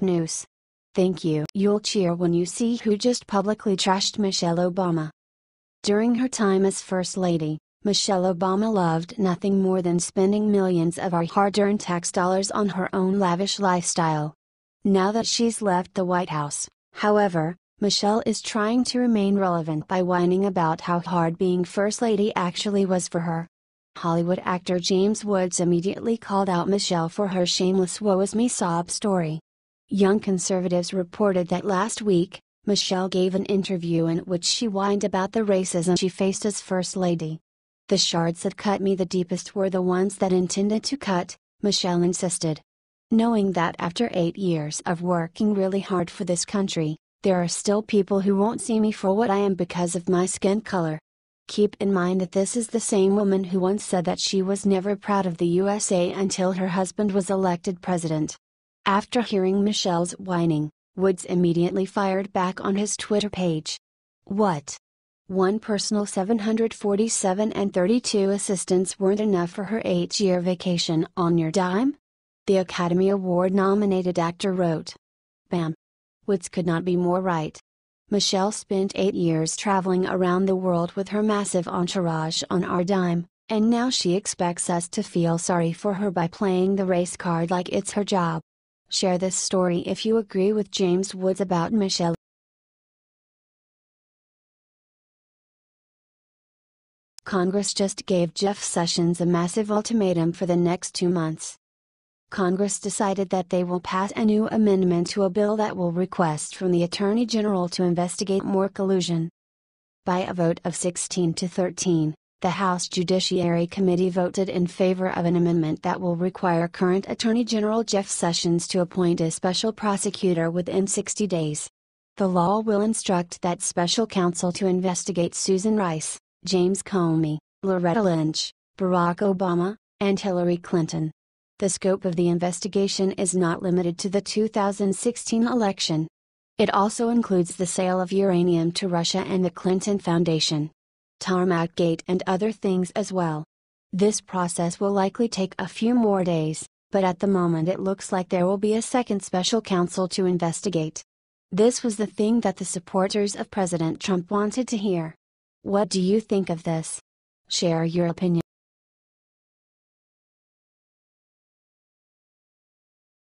news. Thank you. You'll cheer when you see who just publicly trashed Michelle Obama. During her time as First Lady, Michelle Obama loved nothing more than spending millions of our hard-earned tax dollars on her own lavish lifestyle. Now that she's left the White House, however, Michelle is trying to remain relevant by whining about how hard being First Lady actually was for her. Hollywood actor James Woods immediately called out Michelle for her shameless woe-is-me sob story. Young conservatives reported that last week, Michelle gave an interview in which she whined about the racism she faced as First Lady. The shards that cut me the deepest were the ones that intended to cut, Michelle insisted. Knowing that after 8 years of working really hard for this country, there are still people who won't see me for what I am because of my skin color. Keep in mind that this is the same woman who once said that she was never proud of the USA until her husband was elected president. After hearing Michelle's whining, Woods immediately fired back on his Twitter page. What? One personal 747 and 32 assistants weren't enough for her 8-year vacation on your dime? The Academy Award-nominated actor wrote. Bam! Woods could not be more right. Michelle spent 8 years traveling around the world with her massive entourage on our dime, and now she expects us to feel sorry for her by playing the race card like it's her job. Share this story if you agree with James Woods about Michelle. Congress just gave Jeff Sessions a massive ultimatum for the next 2 months. Congress decided that they will pass a new amendment to a bill that will request from the Attorney General to investigate more collusion. By a vote of 16 to 13, the House Judiciary Committee voted in favor of an amendment that will require current Attorney General Jeff Sessions to appoint a special prosecutor within 60 days. The law will instruct that special counsel to investigate Susan Rice, James Comey, Loretta Lynch, Barack Obama, and Hillary Clinton. The scope of the investigation is not limited to the 2016 election. It also includes the sale of uranium to Russia and the Clinton Foundation, Tarmac Gate, and other things as well. This process will likely take a few more days, but at the moment it looks like there will be a second special counsel to investigate. This was the thing that the supporters of President Trump wanted to hear. What do you think of this? Share your opinion.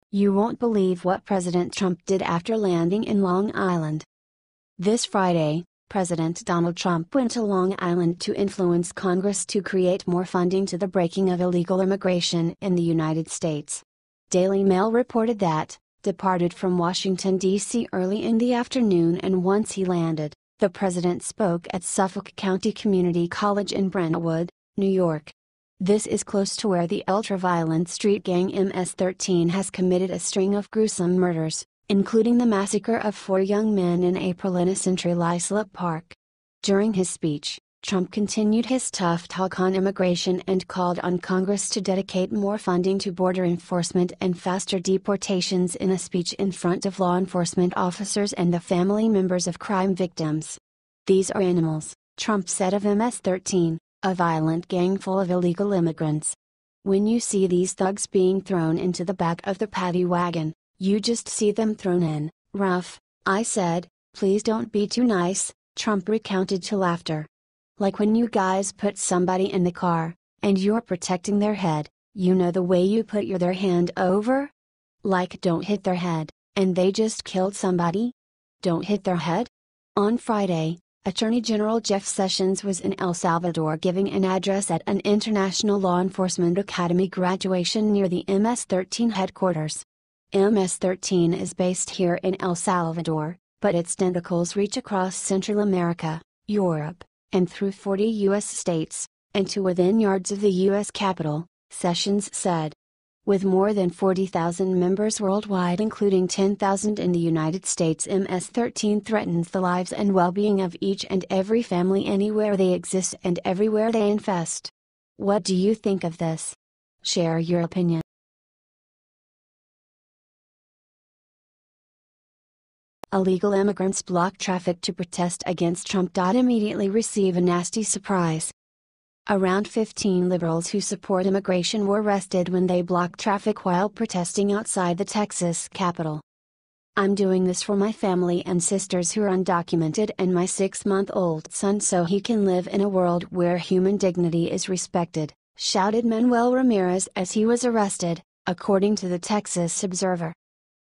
You won't believe what President Trump did after landing in Long Island. This Friday, President Donald Trump went to Long Island to influence Congress to create more funding to the breaking of illegal immigration in the United States. Daily Mail reported that, departed from Washington, D.C. early in the afternoon, and once he landed, the president spoke at Suffolk County Community College in Brentwood, New York. This is close to where the ultra-violent street gang MS-13 has committed a string of gruesome murders, including the massacre of 4 young men in April in a Century Islip Park. During his speech, Trump continued his tough talk on immigration and called on Congress to dedicate more funding to border enforcement and faster deportations in a speech in front of law enforcement officers and the family members of crime victims. These are animals, Trump said of MS-13, a violent gang full of illegal immigrants. When you see these thugs being thrown into the back of the paddy wagon, you just see them thrown in, rough. I said, please don't be too nice, Trump recounted to laughter. Like when you guys put somebody in the car, and you're protecting their head, you know the way you put their hand over? Like don't hit their head, and they just killed somebody? Don't hit their head? On Friday, Attorney General Jeff Sessions was in El Salvador giving an address at an International Law Enforcement Academy graduation near the MS-13 headquarters. MS-13 is based here in El Salvador, but its tentacles reach across Central America, Europe, and through 40 U.S. states, and to within yards of the U.S. Capitol, Sessions said. With more than 40,000 members worldwide, including 10,000 in the United States, MS-13 threatens the lives and well-being of each and every family anywhere they exist and everywhere they infest. What do you think of this? Share your opinion. Illegal immigrants block traffic to protest against Trump. Immediately receive a nasty surprise. Around 15 liberals who support immigration were arrested when they blocked traffic while protesting outside the Texas Capitol. I'm doing this for my family and sisters who are undocumented and my 6-month-old son so he can live in a world where human dignity is respected," shouted Manuel Ramirez as he was arrested, according to the Texas Observer.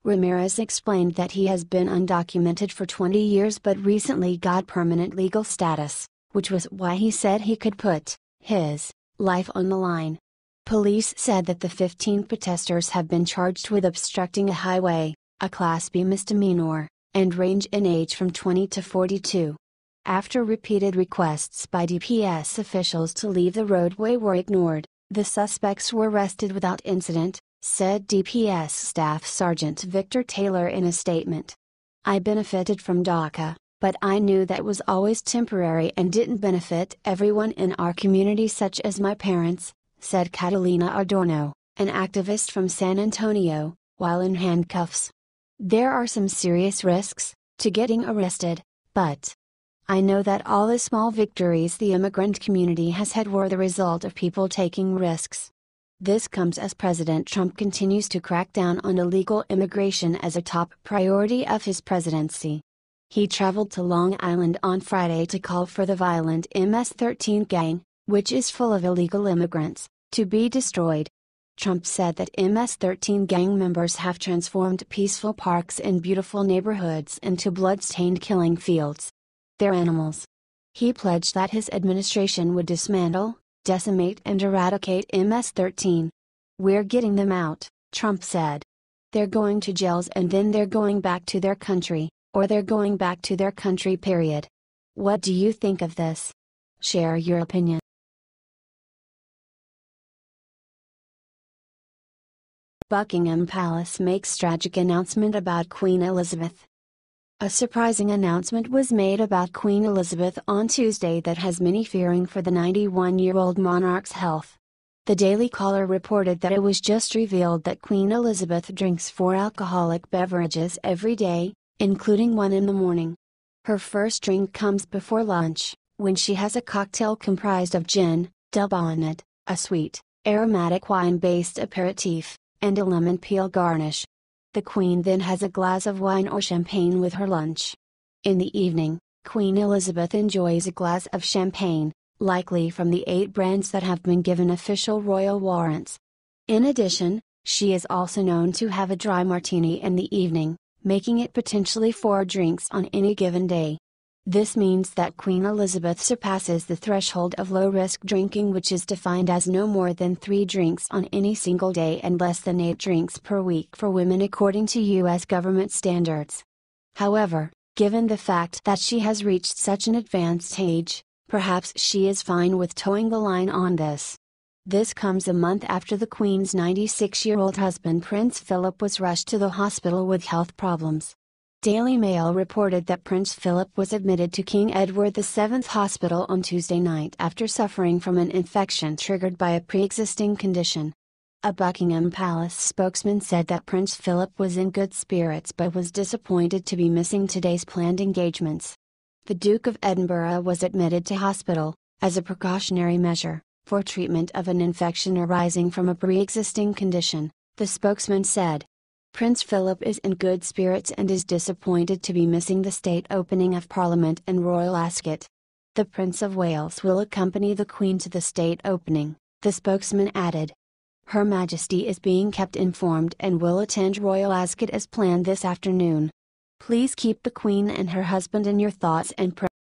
Ramirez explained that he has been undocumented for 20 years but recently got permanent legal status, which was why he said he could put his life on the line. Police said that the 15 protesters have been charged with obstructing a highway, a Class B misdemeanor, and range in age from 20 to 42. After repeated requests by DPS officials to leave the roadway were ignored, the suspects were arrested without incident, said DPS Staff Sergeant Victor Taylor in a statement. "I benefited from DACA, but I knew that was always temporary and didn't benefit everyone in our community such as my parents," said Catalina Adorno, an activist from San Antonio, while in handcuffs. "There are some serious risks to getting arrested, but I know that all the small victories the immigrant community has had were the result of people taking risks." This comes as President Trump continues to crack down on illegal immigration as a top priority of his presidency. He traveled to Long Island on Friday to call for the violent MS-13 gang, which is full of illegal immigrants, to be destroyed. Trump said that MS-13 gang members have transformed peaceful parks and beautiful neighborhoods into blood-stained killing fields. They're animals. He pledged that his administration would dismantle, decimate and eradicate MS-13. "We're getting them out," Trump said. "They're going to jails and then they're going back to their country, or they're going back to their country period." What do you think of this? Share your opinion. Buckingham Palace makes tragic announcement about Queen Elizabeth. A surprising announcement was made about Queen Elizabeth on Tuesday that has many fearing for the 91-year-old monarch's health. The Daily Caller reported that it was just revealed that Queen Elizabeth drinks 4 alcoholic beverages every day, including one in the morning. Her first drink comes before lunch, when she has a cocktail comprised of gin, del bonnet, a sweet, aromatic wine-based aperitif, and a lemon peel garnish. The Queen then has a glass of wine or champagne with her lunch. In the evening, Queen Elizabeth enjoys a glass of champagne, likely from the 8 brands that have been given official royal warrants. In addition, she is also known to have a dry martini in the evening, making it potentially 4 drinks on any given day. This means that Queen Elizabeth surpasses the threshold of low-risk drinking, which is defined as no more than 3 drinks on any single day and less than 8 drinks per week for women according to U.S. government standards. However, given the fact that she has reached such an advanced age, perhaps she is fine with towing the line on this. This comes a month after the Queen's 96-year-old husband Prince Philip was rushed to the hospital with health problems. Daily Mail reported that Prince Philip was admitted to King Edward VII Hospital on Tuesday night after suffering from an infection triggered by a pre-existing condition. A Buckingham Palace spokesman said that Prince Philip was in good spirits but was disappointed to be missing today's planned engagements. The Duke of Edinburgh was admitted to hospital, as a precautionary measure, for treatment of an infection arising from a pre-existing condition, the spokesman said. Prince Philip is in good spirits and is disappointed to be missing the state opening of Parliament and Royal Ascot. The Prince of Wales will accompany the Queen to the state opening, the spokesman added. Her Majesty is being kept informed and will attend Royal Ascot as planned this afternoon. Please keep the Queen and her husband in your thoughts and prayers.